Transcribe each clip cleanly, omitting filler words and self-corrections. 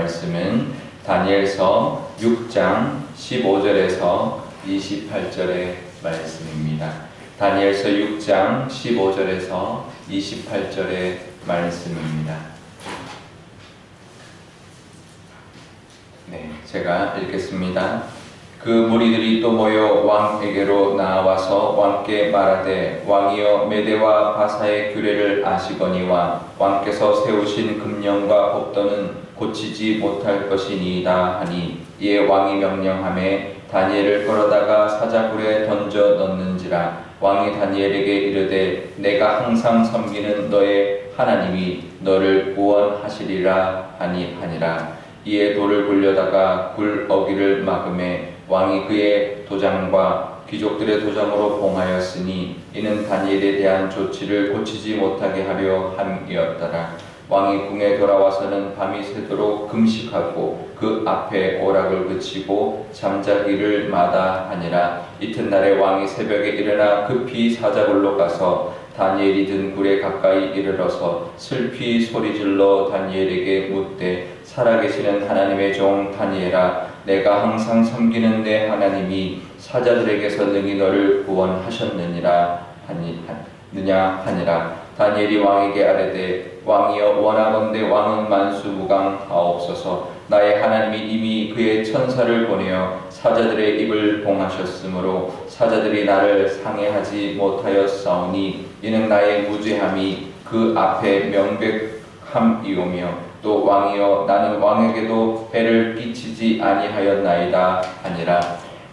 말씀은 다니엘서 6장 15절에서 28절의 말씀입니다. 다니엘서 6장 15절에서 28절의 말씀입니다. 네, 제가 읽겠습니다. 그 무리들이 또 모여 왕에게로 나와서 왕께 말하되, 왕이여, 메대와 바사의 규례를 아시거니와 왕께서 세우신 금령과 법도는 고치지 못할 것이니이다 하니, 이에 왕이 명령하매 다니엘을 끌어다가 사자굴에 던져 넣는지라. 왕이 다니엘에게 이르되, 내가 항상 섬기는 너의 하나님이 너를 구원하시리라 하니라. 이에 돌을 굴려다가 굴 어귀를 막음에 왕이 그의 도장과 귀족들의 도장으로 봉하였으니, 이는 다니엘에 대한 조치를 고치지 못하게 하려 함이었더라. 왕이 궁에 돌아와서는 밤이 새도록 금식하고 그 앞에 오락을 그치고 잠자기를 마다하니라. 이튿날에 왕이 새벽에 일어나 급히 사자굴로 가서 다니엘이 든 굴에 가까이 이르러서 슬피 소리질러 다니엘에게 묻되, 살아계시는 하나님의 종 다니엘아, 내가 항상 섬기는 내 하나님이 사자들에게서 능히 너를 구원하셨느니라 하니라. 다니엘이 왕에게 아뢰되, 왕이여, 원하건대 왕은 만수무강하옵소서. 나의 하나님이 이미 그의 천사를 보내어 사자들의 입을 봉하셨으므로 사자들이 나를 상해하지 못하였사오니, 이는 나의 무죄함이 그 앞에 명백함이오며, 또 왕이여, 나는 왕에게도 해를 끼치지 아니하였나이다 하니라.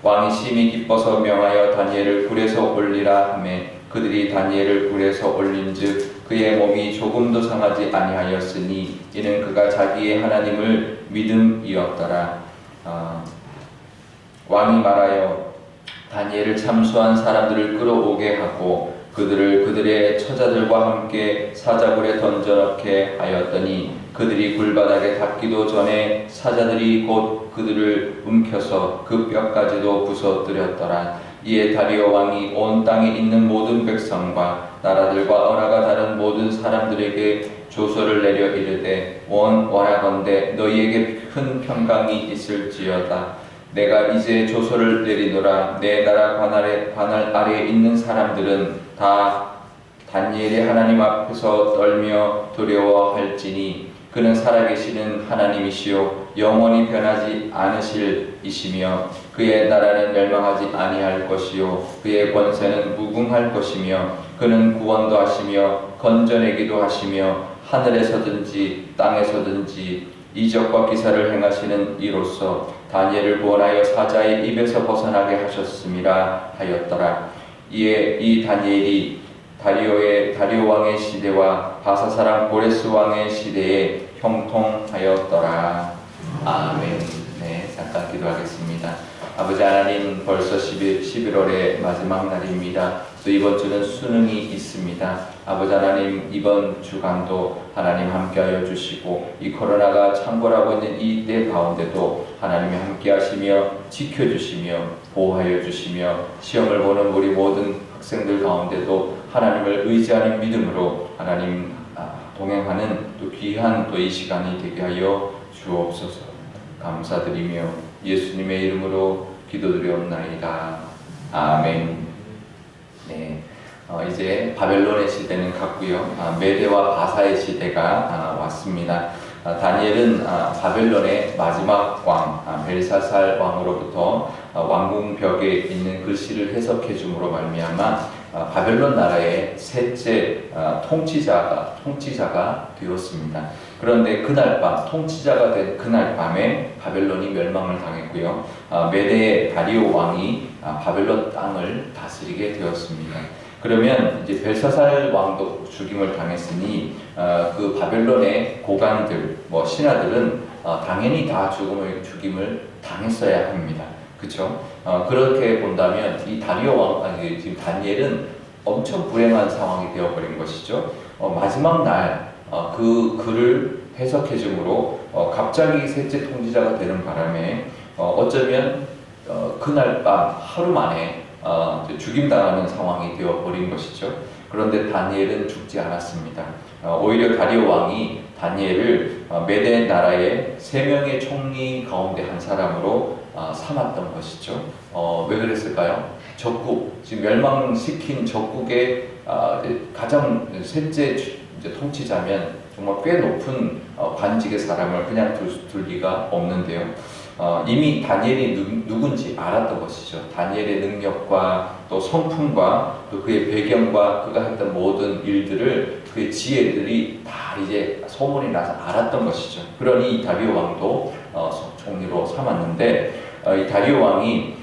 왕이 심히 기뻐서 명하여 다니엘을 굴에서 올리라 하매, 그들이 다니엘을 굴에서 올린즉 그의 몸이 조금도 상하지 아니하였으니, 이는 그가 자기의 하나님을 믿음이었더라. 왕이 말하여 다니엘을 참수한 사람들을 끌어오게 하고 그들을 그들의 처자들과 함께 사자굴에 던져넣게 하였더니, 그들이 굴바닥에 닿기도 전에 사자들이 곧 그들을 움켜서 그 뼈까지도 부서뜨렸더라. 이에 다리오 왕이 온 땅에 있는 모든 백성과 나라들과 언어가 다른 모든 사람들에게 조서를 내려 이르되, 원하건대 너희에게 큰 평강이 있을지어다. 내가 이제 조서를 내리노라. 내 나라 관할 아래에 있는 사람들은 다 다니엘의 하나님 앞에서 떨며 두려워할지니, 그는 살아계시는 하나님이시요 영원히 변하지 않으실 이시며, 그의 나라는 멸망하지 아니할 것이요 그의 권세는 무궁할 것이며, 그는 구원도 하시며 건져내기도 하시며, 하늘에서든지 땅에서든지 이적과 기사를 행하시는 이로써 다니엘을 구원하여 사자의 입에서 벗어나게 하셨음이라 하였더라. 이에 이 다니엘이 다리오 왕의 시대와 바사 사람 고레스 왕의 시대에 형통하였더라. 아멘. 네, 잠깐 기도하겠습니다. 아버지 하나님, 벌써 11월의 마지막 날입니다. 또 이번 주는 수능이 있습니다. 아버지 하나님, 이번 주간도 하나님 함께하여 주시고, 이 코로나가 창궐하고 있는 이 때 가운데도 하나님이 함께하시며 지켜주시며 보호하여 주시며, 시험을 보는 우리 모든 학생들 가운데도 하나님을 의지하는 믿음으로 하나님 동행하는 또 귀한 또 이 시간이 되게 하여 주옵소서. 감사드리며 예수님의 이름으로 기도드리옵나이다. 아멘. 네, 이제 바벨론의 시대는 갔고요. 메대와 바사의 시대가 왔습니다. 다니엘은 바벨론의 마지막 왕 벨사살 왕으로부터 왕궁벽에 있는 글씨를 해석해 줌으로 말미암아 바벨론 나라의 셋째 통치자가 되었습니다. 그런데 그날 밤, 통치자가 된 그날 밤에 바벨론이 멸망을 당했고요. 메대의 다리오 왕이 바벨론 땅을 다스리게 되었습니다. 그러면 이제 벨사살 왕도 죽임을 당했으니 그 바벨론의 고관들, 신하들은 당연히 다 죽임을 당했어야 합니다. 그렇죠? 그렇게 본다면 이 다리오 왕, 지금 다니엘은 엄청 불행한 상황이 되어버린 것이죠. 마지막 날 그 글을 해석해 줌으로 갑자기 셋째 통치자가 되는 바람에 어쩌면 그날 밤 하루 만에 죽임당하는 상황이 되어버린 것이죠. 그런데 다니엘은 죽지 않았습니다. 오히려 다리오 왕이 다니엘을 메대 나라의 3명의 총리 가운데 한 사람으로 삼았던 것이죠. 왜 그랬을까요? 적국, 지금 멸망시킨 적국의 가장 셋째 이제 통치자면 정말 꽤 높은 관직의 사람을 그냥 둘 리가 없는데요. 이미 다니엘이 누군지 알았던 것이죠. 다니엘의 능력과 또 성품과 또 그의 배경과 그가 했던 모든 일들을 그의 지혜들이 다 이제 소문이 나서 알았던 것이죠. 그러니 이 다리오 왕도 총리로 삼았는데 이 다리오 왕이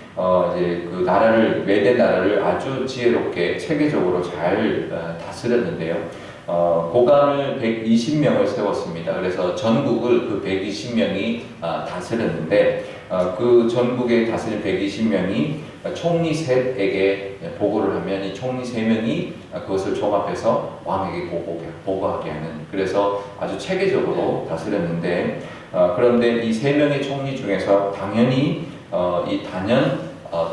이제 그 나라를 메대 나라를 아주 지혜롭게 체계적으로 잘 다스렸는데요. 고관을 120명을 세웠습니다. 그래서 전국을 그 120명이 다스렸는데 그 전국에 다스린 120명이 총리 셋에게 보고를 하면 이 총리 3명이 그것을 종합해서 왕에게 보고하게 하는, 그래서 아주 체계적으로 다스렸는데 그런데 이 3명의 총리 중에서 당연히 이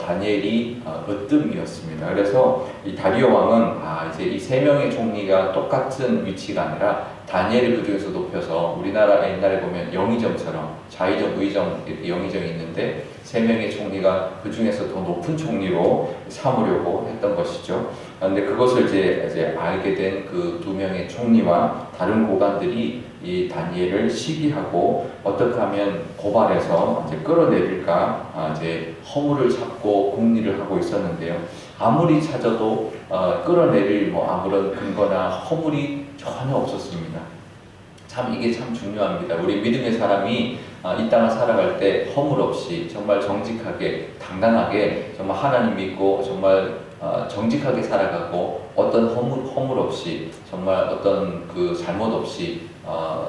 다니엘이 으뜸이었습니다. 그래서 이 다리오 왕은 이제 이 3명의 총리가 똑같은 위치가 아니라 다니엘을 그 중에서 높여서 우리나라 옛날에 보면 영의정처럼 좌의정, 우의정 이렇게 영의정이 있는데 3명의 총리가 그 중에서 더 높은 총리로 삼으려고 했던 것이죠. 그런데 그것을 이제 알게 된 그 2명의 총리와 다른 고관들이 이 다니엘을 시기하고 어떻게 하면 고발해서 이제 끌어내릴까 이제 허물을 찾고 궁리를 하고 있었는데요. 아무리 찾아도 끌어내릴 아무런 근거나 허물이 전혀 없었습니다. 참 이게 참 중요합니다. 우리 믿음의 사람이 이 땅을 살아갈 때 허물 없이 정말 정직하게 당당하게 정말 하나님 믿고 정말 정직하게 살아가고 어떤 허물 없이 정말 어떤 그 잘못 없이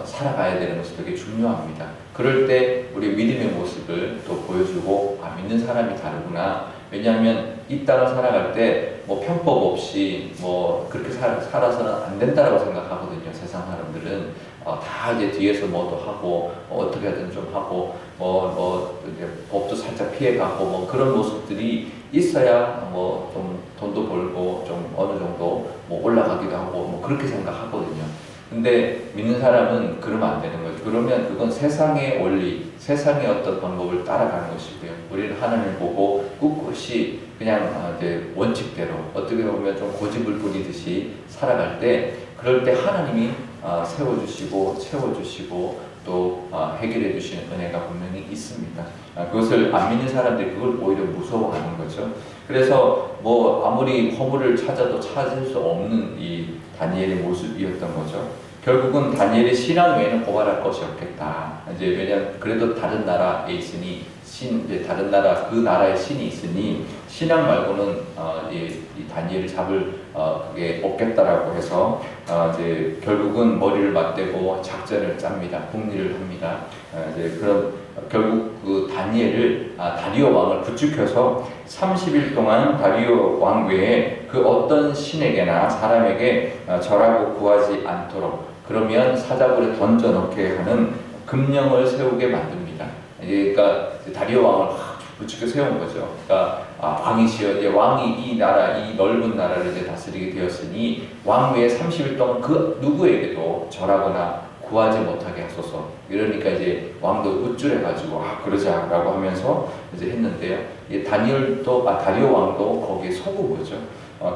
살아가야 되는 것이 되게 중요합니다. 그럴 때 우리 믿음의 모습을 또 보여주고 믿는 사람이 다르구나. 왜냐하면 이 땅을 살아갈 때 편법 없이 그렇게 살아서는 안 된다라고 생각하거든요. 세상 사람들은 다 이제 뒤에서 뭐도 하고 어떻게 하든 좀 하고 이제 법도 살짝 피해가고 그런 모습들이 있어야 좀 돈도 벌고 좀 어느 정도 올라가기도 하고 그렇게 생각하거든요. 근데 믿는 사람은 그러면 안 되는 거죠. 그러면 그건 세상의 원리, 세상의 어떤 방법을 따라가는 것이고요. 우리는 하나님을 보고 꿋꿋이 그냥 이제 원칙대로 어떻게 보면 좀 고집을 부리듯이 살아갈 때, 그럴 때 하나님이 세워주시고 채워주시고 또 해결해 주시는 은혜가 분명히 있습니다. 그것을 안 믿는 사람들이 그걸 오히려 무서워하는 거죠. 그래서 아무리 허물을 찾아도 찾을 수 없는 이 다니엘의 모습이었던 거죠. 결국은 다니엘의 신앙 외에는 고발할 것이 없겠다. 이제 왜냐하면 그래도 다른 나라에 있으니 이제 다른 나라 그 나라의 신이 있으니 신앙 말고는 이 다니엘을 잡을 그게 없겠다라고 해서 이제 결국은 머리를 맞대고 작전을 짭니다. 궁리를 합니다. 이제 그런 결국 그 다니엘을 다리오 왕을 부추겨서 30일 동안 다리오 왕 외에 그 어떤 신에게나 사람에게 절하고 구하지 않도록, 그러면 사자굴에 던져넣게 하는 금령을 세우게 만듭니다. 그러니까 다리오 왕을 부추겨 세운 거죠. 그러니까 왕이시여, 이제 왕이 이 나라, 이 넓은 나라를 이제 다스리게 되었으니 왕 외에 30일 동안 그 누구에게도 절하거나 구하지 못하게 하소서. 이러니까 이제 왕도 우쭐해가지고 그러자라고 하면서 이제 했는데요. 다리오 왕도 거기에 속은 거죠.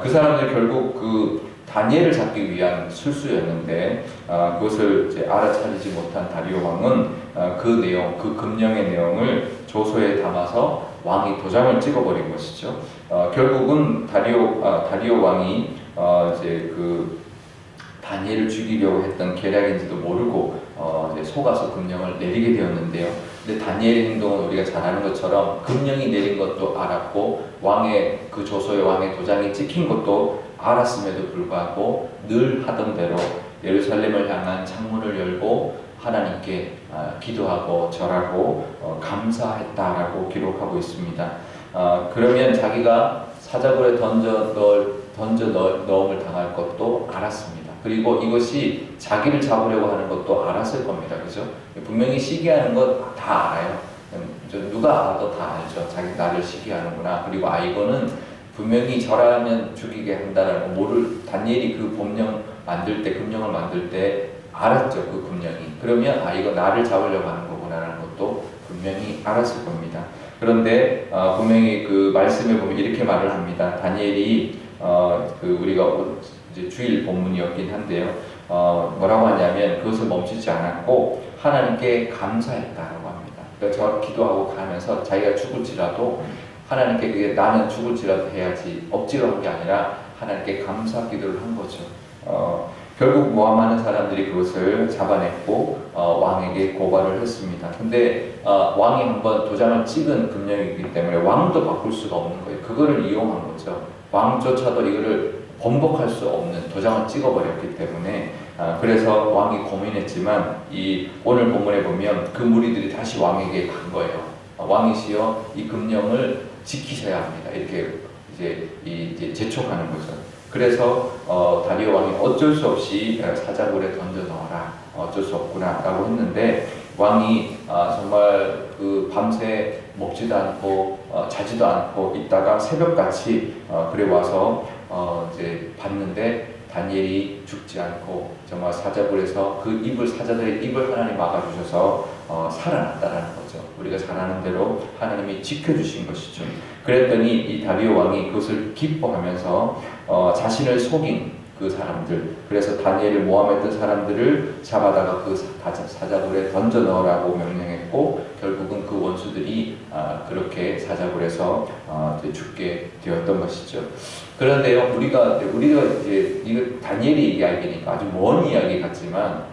그 사람들 결국 그 다니엘을 잡기 위한 술수였는데 그것을 이제 알아차리지 못한 다리오 왕은 그 내용, 그 금령의 내용을 조서에 담아서 왕이 도장을 찍어버린 것이죠. 결국은 다리오 왕이 이제 그 다니엘을 죽이려고 했던 계략인지도 모르고 이제 속아서 금령을 내리게 되었는데요. 근데 다니엘의 행동은 우리가 잘 아는 것처럼 금령이 내린 것도 알았고 왕의 그 조서에 왕의 도장이 찍힌 것도 알았음에도 불구하고 늘 하던 대로 예루살렘을 향한 창문을 열고 하나님께 기도하고 절하고 감사했다라고 기록하고 있습니다. 그러면 자기가 사자굴에 던져 넣음을 당할 것도 알았습니다. 그리고 이것이 자기를 잡으려고 하는 것도 알았을 겁니다. 그죠? 분명히 시기하는 것 다 알아요. 누가 알아도 다 알죠. 자기 나를 시기하는구나. 그리고 이거는 분명히 절하면 죽이게 한다라는 다니엘이 그 금령을 만들 때 알았죠. 그 분명히. 그러면 이거 나를 잡으려고 하는 거구나라는 것도 분명히 알았을 겁니다. 그런데 분명히 그 말씀에 보면 이렇게 말을 합니다. 다니엘이 그 우리가 이제 주일 본문이었긴 한데요. 뭐라고 하냐면 그것을 멈추지 않았고 하나님께 감사했다라고 합니다. 그러니까 저 기도하고 가면서 자기가 죽을지라도 하나님께 그게 나는 죽을지라도 해야지 억지로 한 게 아니라 하나님께 감사 기도를 한 거죠. 결국 모함하는 사람들이 그것을 잡아냈고 왕에게 고발을 했습니다. 근데 왕이 한번 도장을 찍은 금령이기 때문에 왕도 바꿀 수가 없는 거예요. 그거를 이용한 거죠. 왕조차도 이거를 번복할 수 없는 도장을 찍어버렸기 때문에 그래서 왕이 고민했지만 이 오늘 본문에 보면 그 무리들이 다시 왕에게 간 거예요. 왕이시여 이 금령을 지키셔야 합니다. 이렇게 이제 재촉하는 거죠. 그래서 다리오 왕이 어쩔 수 없이 사자굴에 던져 넣어라. 어쩔 수 없구나라고 했는데 왕이 정말 그 밤새 먹지도 않고 자지도 않고 있다가 새벽같이 그래 와서 이제 봤는데 다니엘이 죽지 않고 정말 사자굴에서 그 사자들의 입을 하나님 막아주셔서 살아났다라는 거죠. 우리가 잘 아는 대로 하나님이 지켜주신 것이죠. 그랬더니 이 다리오 왕이 그것을 기뻐하면서 자신을 속인 그 사람들, 그래서 다니엘을 모함했던 사람들을 잡아다가 그 사자굴에 던져 넣으라고 명령했고 결국은 그 원수들이 그렇게 사자굴에서 죽게 되었던 것이죠. 그런데요, 우리가 이제 이거 다니엘의 이야기니까 아주 먼 이야기 같지만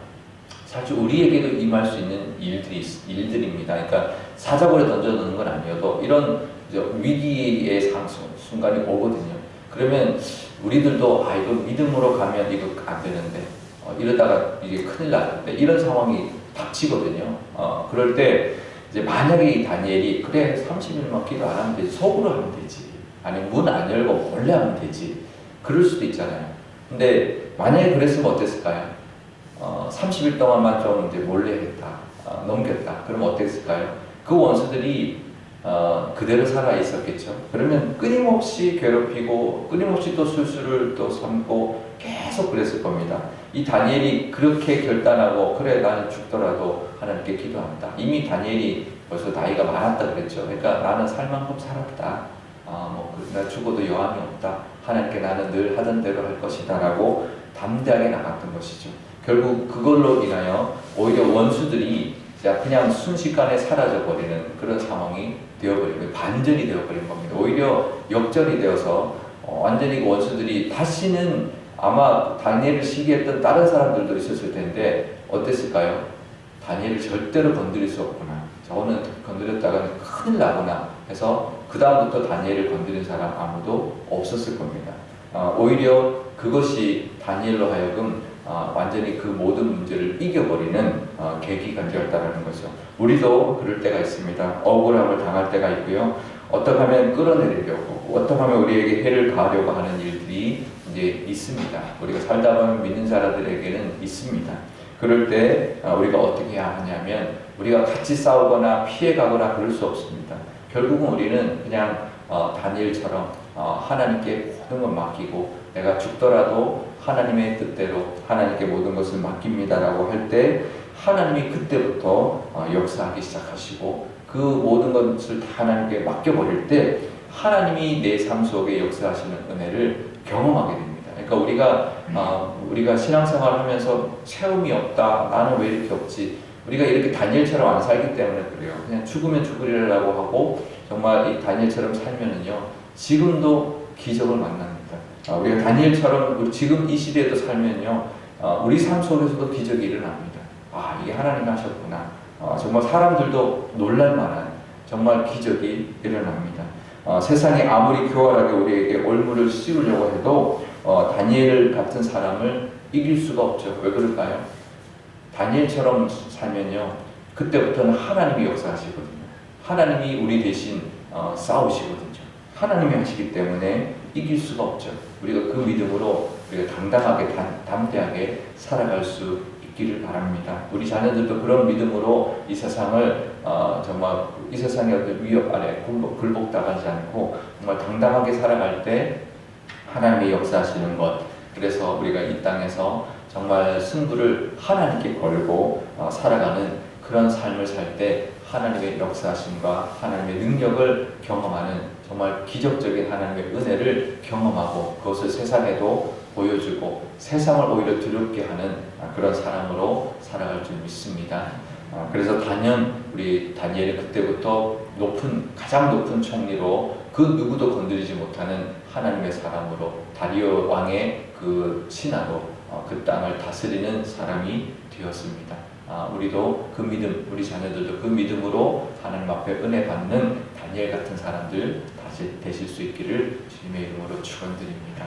사실 우리에게도 임할 수 있는 일들입니다. 그러니까 사자굴에 던져 넣는 건 아니어도 이런 위기의 순간이 오거든요. 그러면 우리들도 이거 믿음으로 가면 이거 안 되는데 이러다가 이게 큰일 나는데 이런 상황이 닥치거든요. 그럴 때 이제 만약에 이 다니엘이 그래 30일만 기도 안 하면 되지, 속으로 하면 되지, 아니면 문 안 열고 몰래 하면 되지, 그럴 수도 있잖아요. 근데 만약에 그랬으면 어땠을까요? 30일 동안만 좀 이제 몰래 했다, 넘겼다. 그러면 어땠을까요? 그 원수들이 그대로 살아 있었겠죠. 그러면 끊임없이 괴롭히고 끊임없이 또 술수를 또 삼고 계속 그랬을 겁니다. 이 다니엘이 그렇게 결단하고 그래 나는 죽더라도 하나님께 기도한다. 이미 다니엘이 벌써 나이가 많았다 그랬죠. 그러니까 나는 살 만큼 살았다. 나 죽어도 여함이 없다. 하나님께 나는 늘 하던 대로 할 것이다 라고 담대하게 나갔던 것이죠. 결국 그걸로 인하여 오히려 원수들이 그냥 순식간에 사라져버리는 그런 상황이 되어버리고 반전이 되어버린 겁니다. 오히려 역전이 되어서 완전히 원수들이 다시는 아마 다니엘을 시기했던 다른 사람들도 있었을 텐데 어땠을까요? 다니엘을 절대로 건드릴 수 없구나. 저거는 건드렸다가는 큰일 나구나 해서 그 다음부터 다니엘을 건드린 사람 아무도 없었을 겁니다. 오히려 그것이 다니엘로 하여금 완전히 그 모든 문제를 이겨버리는 계기가 되었다는 거죠. 우리도 그럴 때가 있습니다. 억울함을 당할 때가 있고요. 어떻게 하면 끌어내리려고, 어떻게 하면 우리에게 해를 가하려고 하는 일들이 이제 있습니다. 우리가 살다 보면 믿는 자들에게는 있습니다. 그럴 때 우리가 어떻게 해야 하냐면 우리가 같이 싸우거나 피해가거나 그럴 수 없습니다. 결국은 우리는 그냥 다니엘처럼 하나님께 모든 걸 맡기고 내가 죽더라도 하나님의 뜻대로 하나님께 모든 것을 맡깁니다라고 할 때 하나님이 그때부터 역사하기 시작하시고 그 모든 것을 다 하나님께 맡겨버릴 때 하나님이 내 삶 속에 역사하시는 은혜를 경험하게 됩니다. 그러니까 우리가 신앙생활을 하면서 체험이 없다, 나는 왜 이렇게 없지, 우리가 이렇게 다니엘처럼 안 살기 때문에 그래요. 그냥 죽으면 죽으리라고 하고 정말 이 다니엘처럼 살면은요 지금도 기적을 만납니다. 우리가 다니엘처럼 지금 이 시대에도 살면요 우리 삶 속에서도 기적이 일어납니다. 이게 하나님이 하셨구나. 정말 사람들도 놀랄만한 정말 기적이 일어납니다. 세상이 아무리 교활하게 우리에게 올무를 씌우려고 해도 다니엘 같은 사람을 이길 수가 없죠. 왜 그럴까요? 다니엘처럼 살면요 그때부터는 하나님이 역사하시거든요. 하나님이 우리 대신 싸우시거든요. 하나님이 하시기 때문에 이길 수가 없죠. 우리가 그 믿음으로 우리가 당당하게 담대하게 살아갈 수 있기를 바랍니다. 우리 자녀들도 그런 믿음으로 이 세상을 정말 이 세상의 어떤 위협 아래 굴복당하지 않고 정말 당당하게 살아갈 때 하나님이 역사하시는 것, 그래서 우리가 이 땅에서 정말 승부를 하나님께 걸고 살아가는 그런 삶을 살 때 하나님의 역사하심과 하나님의 능력을 경험하는 정말 기적적인 하나님의 은혜를 경험하고 그것을 세상에도 보여주고 세상을 오히려 두렵게 하는 그런 사람으로 살아갈 줄 믿습니다. 그래서 단연 우리 다니엘이 그때부터 가장 높은 총리로 그 누구도 건드리지 못하는 하나님의 사람으로 다리오 왕의 그 신하로 그 땅을 다스리는 사람이 되었습니다. 우리도 그 믿음, 우리 자녀들도 그 믿음으로 하나님 앞에 은혜 받는 다니엘 같은 사람들 다시 되실 수 있기를 주님의 이름으로 축원드립니다.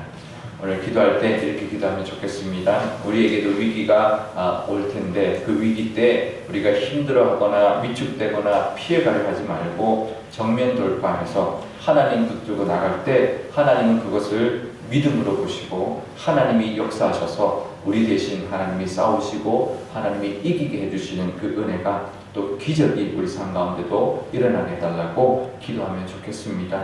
오늘 기도할 때 이렇게 기도하면 좋겠습니다. 우리에게도 위기가 올 텐데 그 위기 때 우리가 힘들어하거나 위축되거나 피해가려 하지 말고 정면 돌파해서 하나님 붙들고 나갈 때 하나님은 그것을 믿음으로 보시고 하나님이 역사하셔서 우리 대신 하나님이 싸우시고 하나님이 이기게 해주시는 그 은혜가 또 기적이 우리 삶 가운데도 일어나게 해달라고 기도하면 좋겠습니다.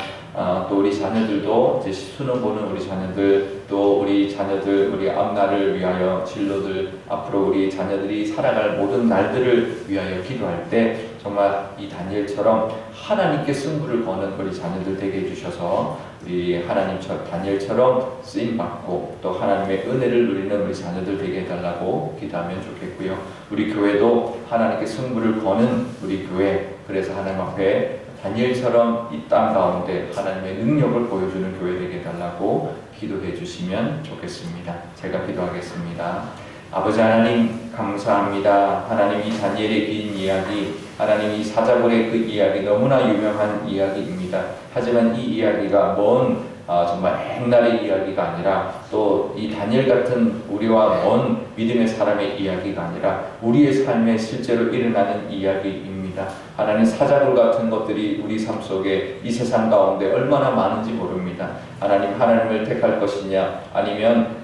또 우리 자녀들도 이제 수능 보는 우리 자녀들, 또 우리 자녀들, 우리 앞날을 위하여 진로들, 앞으로 우리 자녀들이 살아갈 모든 날들을 위하여 기도할 때 정말 이 다니엘처럼 하나님께 승부를 거는 우리 자녀들 되게 해주셔서 우리 다니엘처럼 쓰임받고 또 하나님의 은혜를 누리는 우리 자녀들 되게 해달라고 기도하면 좋겠고요. 우리 교회도 하나님께 승부를 거는 우리 교회, 그래서 하나님 앞에 다니엘처럼 이 땅 가운데 하나님의 능력을 보여주는 교회 되게 해달라고 기도해 주시면 좋겠습니다. 제가 기도하겠습니다. 아버지 하나님 감사합니다. 하나님 이 다니엘의 긴 이야기, 하나님 이 사자굴의 그 이야기 너무나 유명한 이야기입니다. 하지만 이 이야기가 정말 옛날의 이야기가 아니라 또 이 다니엘 같은 우리와 먼 믿음의 사람의 이야기가 아니라 우리의 삶에 실제로 일어나는 이야기입니다. 하나님 사자굴 같은 것들이 우리 삶 속에 이 세상 가운데 얼마나 많은지 모릅니다. 하나님을 택할 것이냐 아니면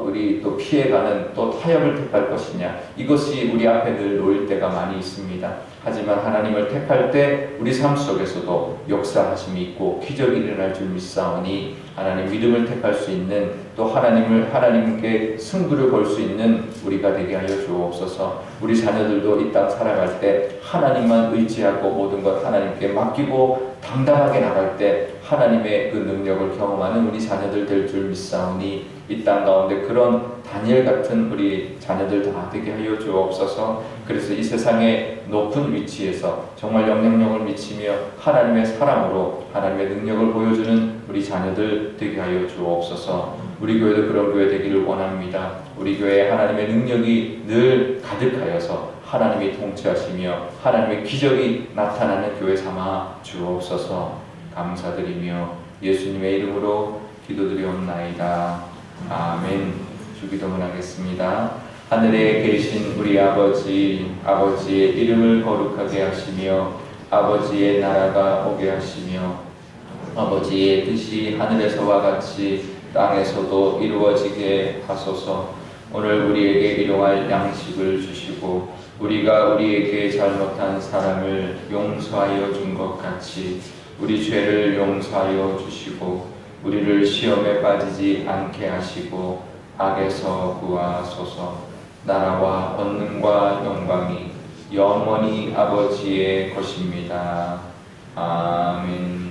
우리 또 피해가는 또 타협을 택할 것이냐 이것이 우리 앞에 늘 놓일 때가 많이 있습니다. 하지만 하나님을 택할 때 우리 삶 속에서도 역사하심이 있고 기적이 일어날 줄 믿사오니 하나님 믿음을 택할 수 있는 또 하나님께 승부를 걸 수 있는 우리가 되게 하여 주옵소서. 우리 자녀들도 이 땅 살아갈 때 하나님만 의지하고 모든 것 하나님께 맡기고 당당하게 나갈 때 하나님의 그 능력을 경험하는 우리 자녀들 될 줄 믿사오니 이 땅 가운데 그런 다니엘 같은 우리 자녀들 다 되게 하여 주옵소서. 그래서 이 세상의 높은 위치에서 정말 영향력을 미치며 하나님의 사람으로 하나님의 능력을 보여주는 우리 자녀들 되게 하여 주옵소서. 우리 교회도 그런 교회 되기를 원합니다. 우리 교회에 하나님의 능력이 늘 가득하여서 하나님이 통치하시며 하나님의 기적이 나타나는 교회 삼아 주옵소서. 감사드리며 예수님의 이름으로 기도드리옵나이다. 아멘. 주기도문 하겠습니다. 하늘에 계신 우리 아버지의 이름을 거룩하게 하시며 아버지의 나라가 오게 하시며 아버지의 뜻이 하늘에서와 같이 땅에서도 이루어지게 하소서. 오늘 우리에게 일용할 양식을 주시고 우리가 우리에게 잘못한 사람을 용서하여 준 것 같이 우리 죄를 용서하여 주시고 우리를 시험에 빠지지 않게 하시고 악에서 구하소서. 나라와 권능과 영광이 영원히 아버지의 것입니다. 아멘.